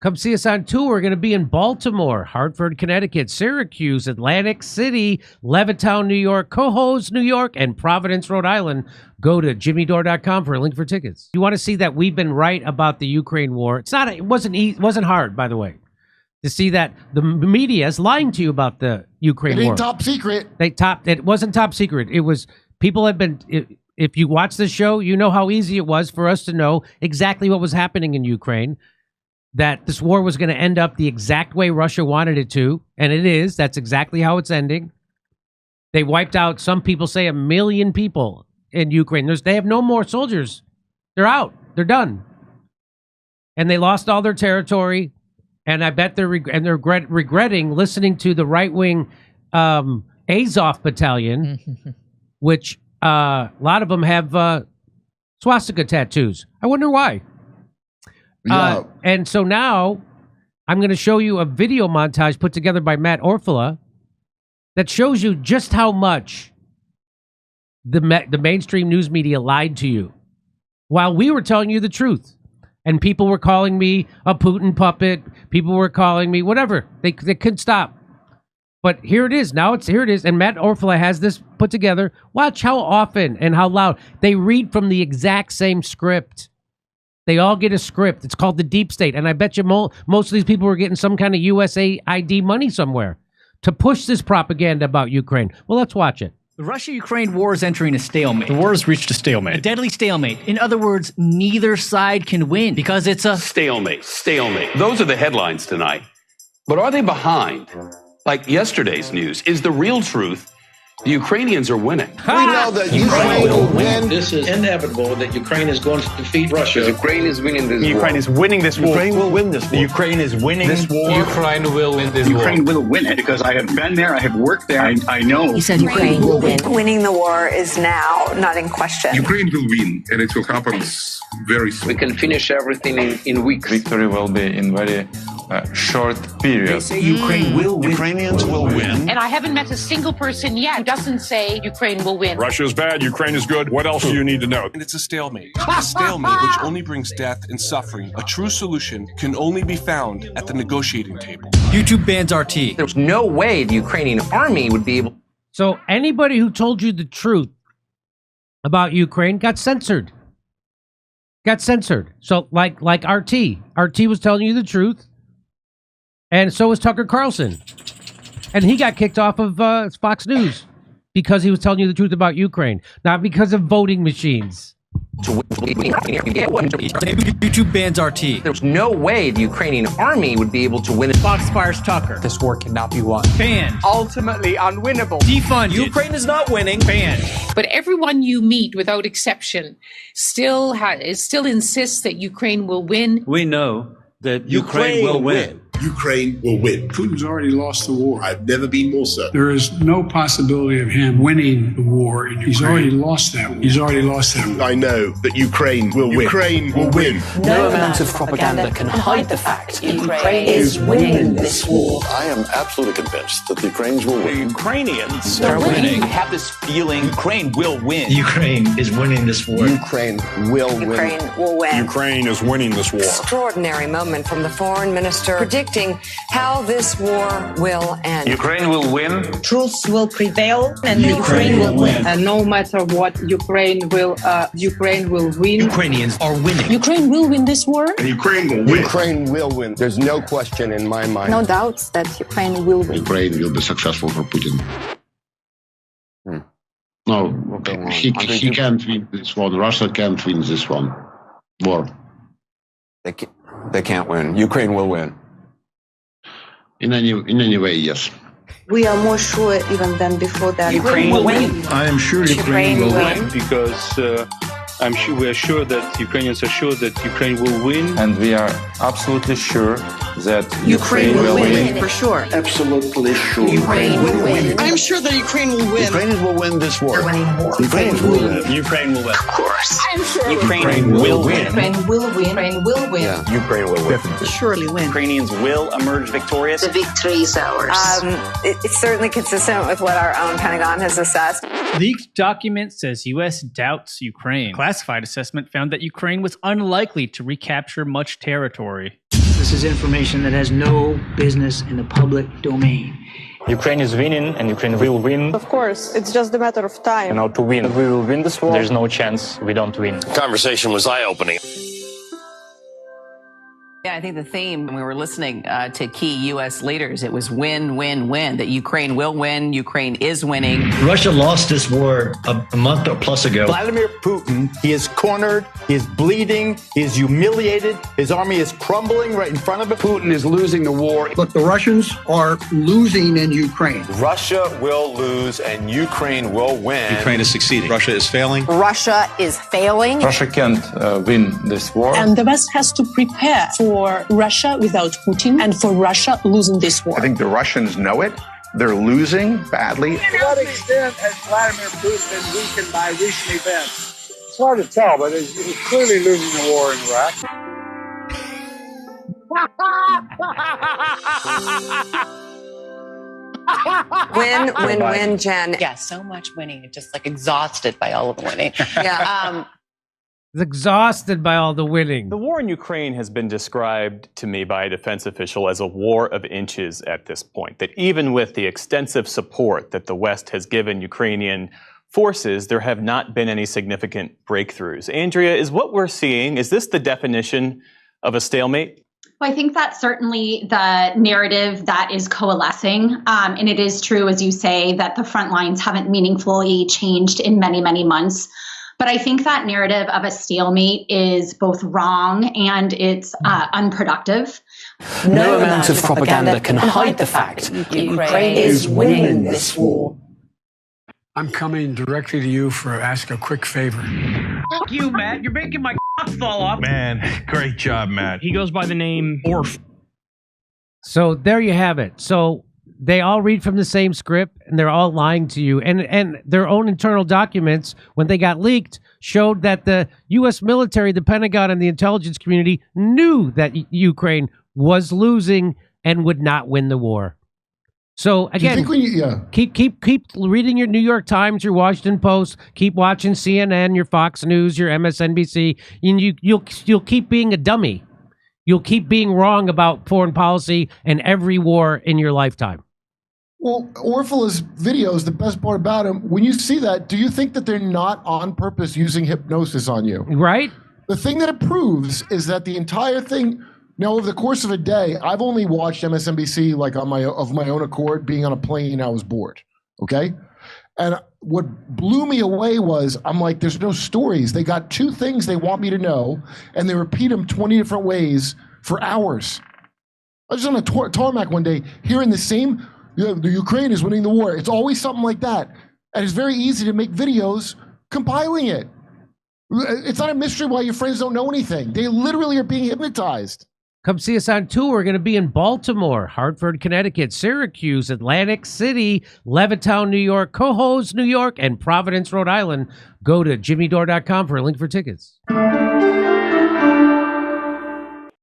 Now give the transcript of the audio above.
Come see us on tour. We're going to be in Baltimore, Hartford, Connecticut, Syracuse, Atlantic City, Levittown, New York, Cohoes, New York, and Providence, Rhode Island. Go to jimmydore.com for a link for tickets. You want to see that we've been right about the Ukraine war? It wasn't hard, by the way, to see that the media is lying to you about the Ukraine war. It ain't top secret. It wasn't top secret. It was, people have been, if you watch the show, you know how easy it was for us to know exactly what was happening in Ukraine, that this war was going to end up the exact way Russia wanted it to, and it is. That's exactly how it's ending. They wiped out, some people say, 1 million people in Ukraine. They have no more soldiers. They're out. They're done. And they lost all their territory, and I bet they're regretting listening to the right-wing Azov battalion, which a lot of them have swastika tattoos. I wonder why. Yeah. And so now I'm going to show you a video montage put together by Matt Orfala that shows you just how much the mainstream news media lied to you while we were telling you the truth. And people were calling me a Putin puppet. People were calling me whatever. They couldn't stop. But here it is. Here it is. And Matt Orfala has this put together. Watch how often and how loud they read from the exact same script. They all get a script. It's called the Deep State. And I bet you most of these people were getting some kind of USAID money somewhere to push this propaganda about Ukraine. Well, let's watch it. The Russia-Ukraine war is entering a stalemate. The war has reached a stalemate. A deadly stalemate. In other words, neither side can win because it's a stalemate. Stalemate. Those are the headlines tonight. But are they behind? Like yesterday's news, is the real truth the Ukrainians are winning? We know that Ukraine will win. This is inevitable that Ukraine is going to defeat Russia. Ukraine is winning this war. Ukraine is winning this war. Ukraine will win this war. Ukraine is winning this war. Ukraine will win this war. Ukraine will win it because I have been there. I have worked there. I know. He said Ukraine will win. Winning the war is now not in question. Ukraine will win, and it will happen very soon. We can finish everything in weeks. Victory will be in very short period. Ukraine will win. Ukrainians will win. And I haven't met a single person yet who doesn't say Ukraine will win. Russia's bad, Ukraine is good. What else do you need to know? And it's a stalemate. A stalemate which only brings death and suffering. A true solution can only be found at the negotiating table. YouTube bans RT. There's no way the Ukrainian army would be able. So anybody who told you the truth about Ukraine got censored. So like RT. RT was telling you the truth. And so was Tucker Carlson. And he got kicked off of Fox News because he was telling you the truth about Ukraine, not because of voting machines. YouTube bans RT. There's no way the Ukrainian army would be able to win. Fox fires Tucker. This war cannot be won. Banned. Ultimately unwinnable. Defunded. Ukraine is not winning. Banned. But everyone you meet, without exception, still insists that Ukraine will win. We know that Ukraine will win. Ukraine will win. Putin's already lost the war. I've never been more certain. There is no possibility of him winning the war in Ukraine. He's already lost that war. I know that Ukraine will win. Ukraine will win. No amount of propaganda can hide the fact Ukraine is winning this war. I am absolutely convinced that the Ukrainians will win. The Ukrainians are winning. I have this feeling Ukraine will win. Ukraine is winning this war. Ukraine will win. Ukraine will win. Ukraine is winning this war. Extraordinary moment from the foreign minister predicting how this war will end. Ukraine will win. Truth will prevail, and Ukraine will win. And no matter what, Ukraine will win. Ukrainians are winning. Ukraine will win this war. And Ukraine will win. Ukraine will win. There's no question in my mind. no doubts that Ukraine will win. Ukraine will be successful for Putin. No, he can't win this one. Russia can't win this one. War. They can't win. Ukraine will win. In any way, yes. We are more sure even than before that Ukraine will win. I am sure Ukraine will win. Because we are sure that Ukrainians are sure that Ukraine will win. And we are absolutely sure that Ukraine will win for sure. Absolutely sure. Ukraine will win. I'm sure that Ukraine will win. Ukrainians will win this war. Ukraine will win. Ukraine will win. Of course. I'm sure Ukraine will win. Ukraine will win. Ukraine will win. Yeah. Ukraine will win. surely win. Ukrainians will emerge victorious. The victory is ours. It's certainly consistent with what our own Pentagon has assessed. Leaked document says U.S. doubts Ukraine. Classified assessment found that Ukraine was unlikely to recapture much territory. This is information that has no business in the public domain. Ukraine is winning, and Ukraine will win. Of course, it's just a matter of time. You know, to win, we will win this war. There's no chance we don't win. The conversation was eye-opening. Yeah, I think the theme when we were listening to key U.S. leaders, it was win, win, win, that Ukraine will win, Ukraine is winning. Russia lost this war a month or plus ago. Vladimir Putin, he is cornered, he is bleeding, he is humiliated, his army is crumbling right in front of him. Putin is losing the war. Look, the Russians are losing in Ukraine. Russia will lose and Ukraine will win. Ukraine is succeeding. Russia is failing. Russia is failing. Russia can't win this war. And the West has to prepare for Russia without Putin and for Russia losing this war. I think the Russians know it. They're losing badly. To what extent has Vladimir Putin been weakened by recent events? It's hard to tell, but he's clearly losing the war in Iraq. Win, Jen. Yeah, so much winning. Just like exhausted by all of the winning. Yeah. Exhausted by all the winning. The war in Ukraine has been described to me by a defense official as a war of inches at this point. That even with the extensive support that the West has given Ukrainian forces, there have not been any significant breakthroughs. Andrea, is what we're seeing, is this the definition of a stalemate? Well, I think that's certainly the narrative that is coalescing. And it is true, as you say, that the front lines haven't meaningfully changed in many, many months. But I think that narrative of a stalemate is both wrong and it's unproductive. No amount of propaganda can hide the fact Ukraine is winning this war. I'm coming directly to you for ask a quick favor. Fuck you, Matt. You're making my fall off. Man, great job, Matt. He goes by the name Orf. So there you have it. So they all read from the same script, and they're all lying to you. And their own internal documents, when they got leaked, showed that the U.S. military, the Pentagon, and the intelligence community knew that Ukraine was losing and would not win the war. So again, keep reading your New York Times, your Washington Post, keep watching CNN, your Fox News, your MSNBC, and you'll keep being a dummy. You'll keep being wrong about foreign policy and every war in your lifetime. Well, Orfila's videos, the best part about him, when you see that, do you think that they're not on purpose using hypnosis on you? Right. The thing that it proves is that the entire thing, now over the course of a day, I've only watched MSNBC like of my own accord, being on a plane, I was bored. Okay? And what blew me away was, I'm like, there's no stories. They got two things they want me to know, and they repeat them 20 different ways for hours. I was on a tarmac one day, hearing the same, the Ukraine is winning the war. It's always something like that. And it's very easy to make videos compiling it. It's not a mystery why your friends don't know anything. They literally are being hypnotized. Come see us on tour. We're going to be in Baltimore, Hartford, Connecticut, Syracuse, Atlantic City, Levittown, New York, Cohoes, New York, and Providence, Rhode Island. Go to jimmydore.com for a link for tickets.